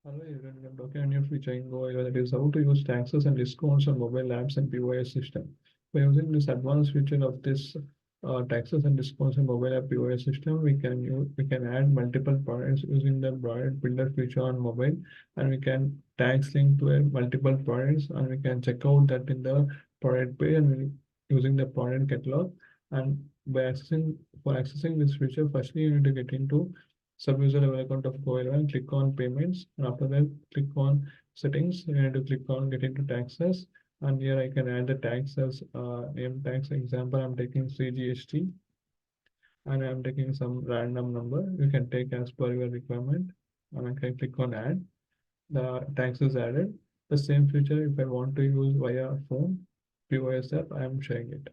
Hello everyone, I'm talking a new feature in Go-HighLevel that is how to use taxes and discounts on mobile apps and POS system. By using this advanced feature of this taxes and discounts on mobile app POS system, we can add multiple products using the product builder feature on mobile, and we can tax link to a multiple products, and we can check out that in the product page and using the product catalog. And by accessing this feature, firstly you need to get into sub-user level account of Go-HighLevel, click on payments, and after that click on settings. You need to click on get into taxes, and here I can add the taxes name tax example. I'm taking CGST, and I'm taking some random number. You can take as per your requirement, and I can click on add. The tax is added. The same feature if I want to use via phone POS app, I am showing it.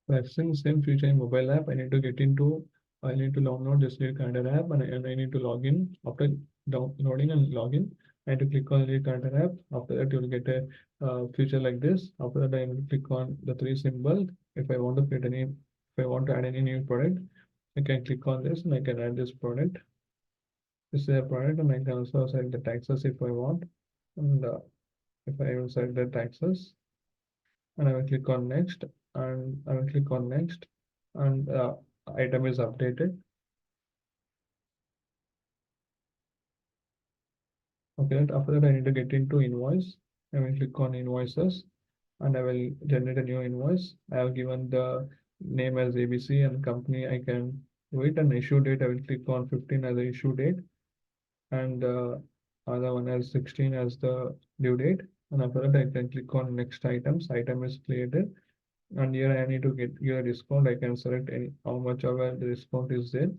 Accessing same feature in mobile app, I need to download this Lead Calendar app, and I need to log in. After downloading and login, I need to click on Lead Calendar app. After that, you'll get a feature like this. After that, I need to click on the three symbol. If I want to if I want to add any new product, I can click on this and I can add this product. This is a product, and I can also set the taxes if I want. And if I will set the taxes, and I will click on next, and I will click on next, and item is updated. Okay, after that I need to get into invoice. I will click on invoices, and I will generate a new invoice. I have given the name as ABC and company. I can do it, and issue date I will click on 15 as the issue date, and other one as 16 as the due date. And after that I can click on next items. Item is created, and here I need to get your discount. I can select any how much of the discount is there,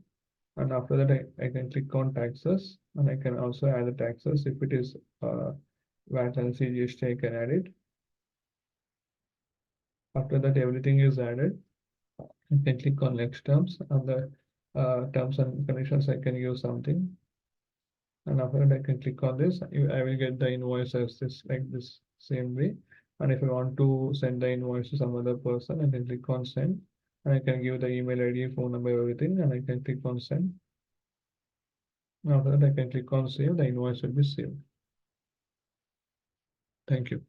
and after that I can click on taxes, and I can also add the taxes. If it is VAT and CGST, I can add it. After that everything is added, I can click on next terms, and the terms and conditions I can use something, and after that I can click on this. I will get the invoice as this like this same way. And if I want to send the invoice to some other person, I can click on send, and I can give the email ID, phone number, everything, and I can click on send. After that I can click on save. The invoice will be saved. Thank you.